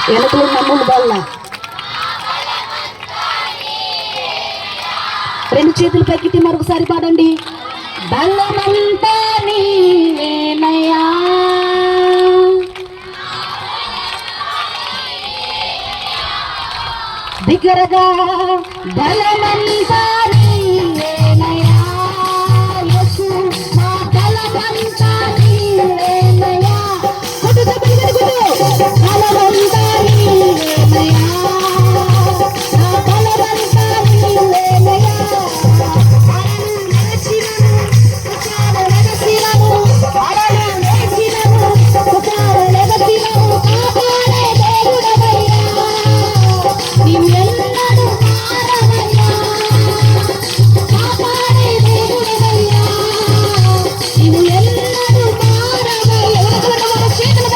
వెనకలు నమ్ములు వల్ల రెండు చేతులు పైకి మరొకసారి పాడండి. బలమంతా నీవేనయ్యా, బిగ్గరగా బలమంతా నీవేనయ్యా, యేసు మా బలమంతా నీవేనయ్యా. కొట్టు బలమంతా నీవేనయ్యా, నా బలమంతా నీవేనయ్యా. చేతులు